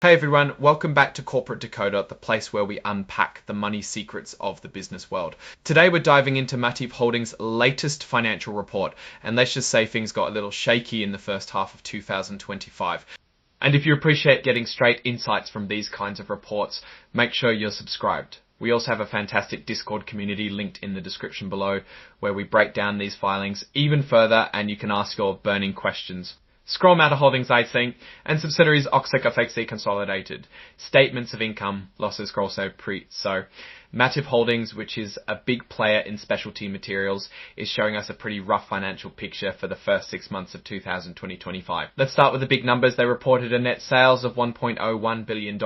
Hey everyone, welcome back to Corporate Decoder, the place where we unpack the money secrets of the business world. Today we're diving into Mativ Holdings' latest financial report, and let's just say things got a little shaky in the first half of 2025. And if you appreciate getting straight insights from these kinds of reports, make sure you're subscribed. We also have a fantastic Discord community linked in the description below, where we break down these filings even further and you can ask your burning questions. Scroll Matter Holdings IC and subsidiaries Accession consolidated. Statements of income, losses, scroll so Mativ Holdings, which is a big player in specialty materials, is showing us a pretty rough financial picture for the first 6 months of 2025. Let's start with the big numbers. They reported a net sales of $1.01 billion.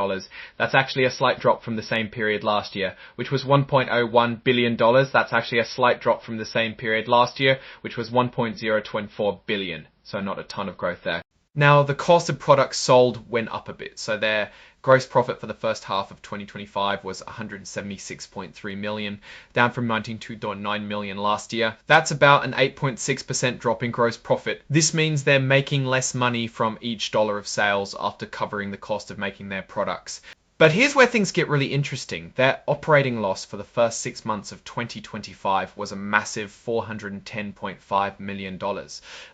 That's actually a slight drop from the same period last year, which was $1.01 billion. That's actually a slight drop from the same period last year, which was $1.024 billion. So not a ton of growth there. Now, the cost of products sold went up a bit. So their gross profit for the first half of 2025 was $176.3 million, down from $92.9 million last year. That's about an 8.6% drop in gross profit. This means they're making less money from each dollar of sales after covering the cost of making their products. But here's where things get really interesting. Their operating loss for the first 6 months of 2025 was a massive $410.5 million.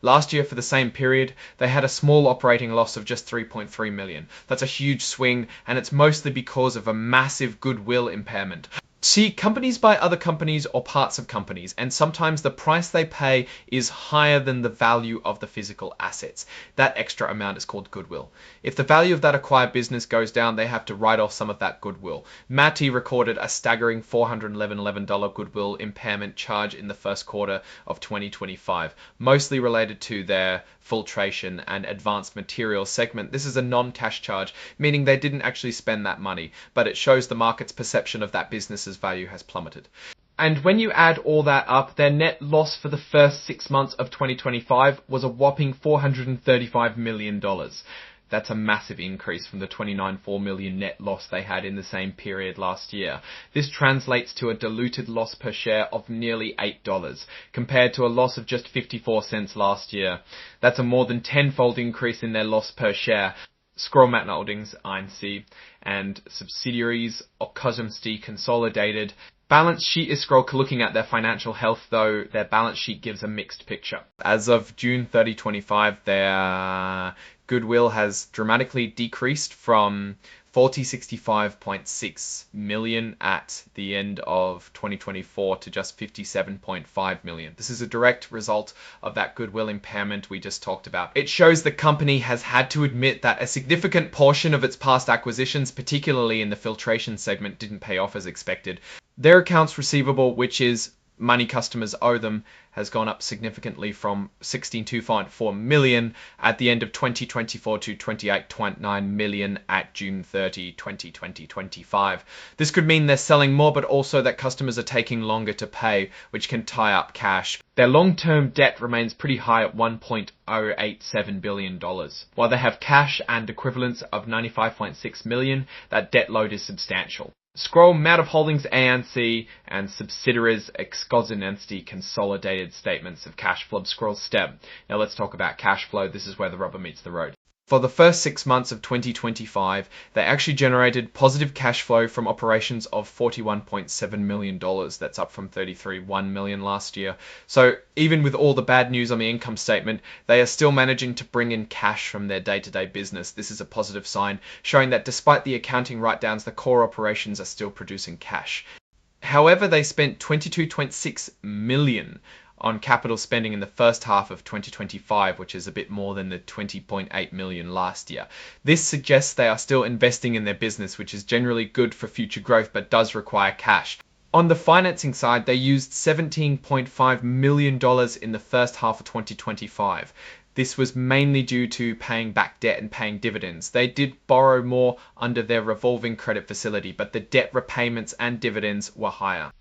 Last year, for the same period, they had a small operating loss of just $3.3 million. That's a huge swing, and it's mostly because of a massive goodwill impairment. See, companies buy other companies or parts of companies, and sometimes the price they pay is higher than the value of the physical assets. That extra amount is called goodwill. If the value of that acquired business goes down, they have to write off some of that goodwill. Mativ recorded a staggering $411 goodwill impairment charge in the first quarter of 2025, mostly related to their filtration and advanced materials segment. This is a non-cash charge, meaning they didn't actually spend that money, but it shows the market's perception of that business's value has plummeted. And when you add all that up, their net loss for the first 6 months of 2025 was a whopping $435 million. That's a massive increase from the $29.4 million net loss they had in the same period last year. This translates to a diluted loss per share of nearly $8, compared to a loss of just 54 cents last year. That's a more than tenfold increase in their loss per share. Scroll Matter Holdings, INC, and subsidiaries Accession consolidated. Balance sheet is scroll looking at their financial health, though their balance sheet gives a mixed picture. As of June 30, 2025, their goodwill has dramatically decreased from $65.6 million at the end of 2024 to just $57.5 million. This is a direct result of that goodwill impairment we just talked about. It shows the company has had to admit that a significant portion of its past acquisitions, particularly in the filtration segment, didn't pay off as expected. Their accounts receivable, which is money customers owe them, has gone up significantly from $16.4 million at the end of 2024 to $28.9 million at June 30, 2025. This could mean they're selling more, but also that customers are taking longer to pay, which can tie up cash. Their long-term debt remains pretty high at $1.087 billion. While they have cash and equivalents of $95.6 million, that debt load is substantial. Scroll Mativ Holdings ANC and subsidiaries Accession consolidated statements of cash flow. Scroll step. Now let's talk about cash flow. This is where the rubber meets the road. For the first 6 months of 2025, they actually generated positive cash flow from operations of $41.7 million. That's up from $33.1 million last year. So even with all the bad news on the income statement, they are still managing to bring in cash from their day-to-day business. This is a positive sign, showing that despite the accounting write-downs, the core operations are still producing cash. However, they spent $22.6 million on capital spending in the first half of 2025, which is a bit more than the $20.8 million last year. This suggests they are still investing in their business, which is generally good for future growth, but does require cash. On the financing side, they used $17.5 million in the first half of 2025. This was mainly due to paying back debt and paying dividends. They did borrow more under their revolving credit facility, but the debt repayments and dividends were higher.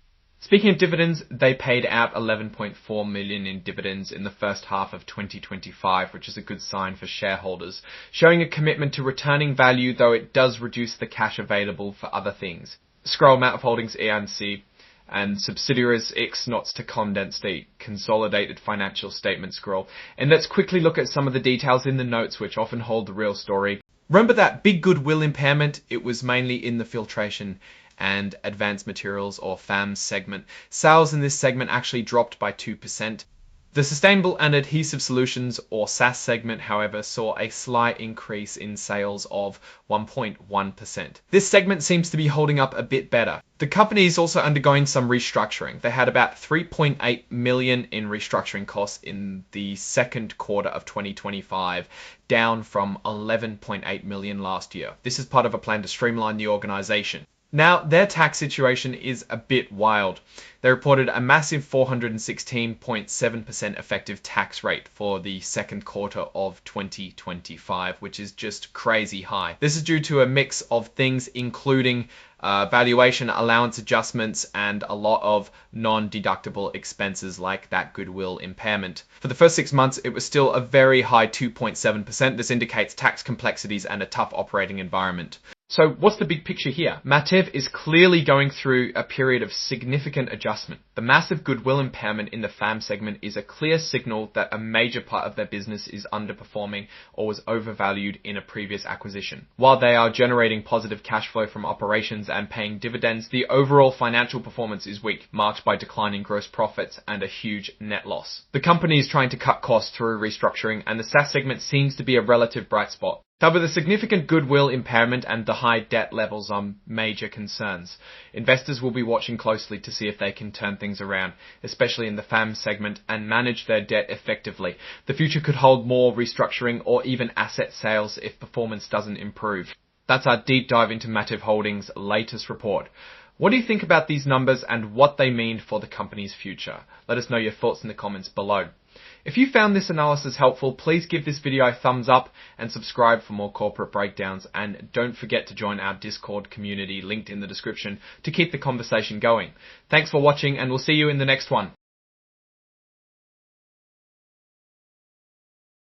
Speaking of dividends, they paid out $11.4 million in dividends in the first half of 2025, which is a good sign for shareholders, showing a commitment to returning value, though it does reduce the cash available for other things. Scroll Mativ Holdings ANC and subsidiaries Accession consolidated financial statement scroll. And let's quickly look at some of the details in the notes which often hold the real story. Remember that big Goodwill impairment? It was mainly in the filtration and advanced materials or FAMS segment. Sales in this segment actually dropped by 2%. The Sustainable and Adhesive Solutions or SAS segment, however, saw a slight increase in sales of 1.1%. This segment seems to be holding up a bit better. The company is also undergoing some restructuring. They had about 3.8 million in restructuring costs in the second quarter of 2025, down from 11.8 million last year. This is part of a plan to streamline the organization. Now, their tax situation is a bit wild. They reported a massive 416.7% effective tax rate for the second quarter of 2025, which is just crazy high. This is due to a mix of things, including valuation allowance adjustments and a lot of non-deductible expenses like that Goodwill impairment. For the first 6 months, it was still a very high 2.7%. This indicates tax complexities and a tough operating environment. So what's the big picture here? Mativ is clearly going through a period of significant adjustment. The massive Goodwill impairment in the FAM segment is a clear signal that a major part of their business is underperforming or was overvalued in a previous acquisition. While they are generating positive cash flow from operations and paying dividends, the overall financial performance is weak, marked by declining gross profits and a huge net loss. The company is trying to cut costs through restructuring, and the SAS segment seems to be a relative bright spot. However, the significant Goodwill impairment and the high debt levels are major concerns. Investors will be watching closely to see if they can turn things around, especially in the FAM segment, and manage their debt effectively. The future could hold more restructuring or even asset sales if performance doesn't improve. That's our deep dive into Mativ Holdings' latest report. What do you think about these numbers and what they mean for the company's future? Let us know your thoughts in the comments below. If you found this analysis helpful, please give this video a thumbs up and subscribe for more corporate breakdowns. And don't forget to join our Discord community linked in the description to keep the conversation going. Thanks for watching, and we'll see you in the next one.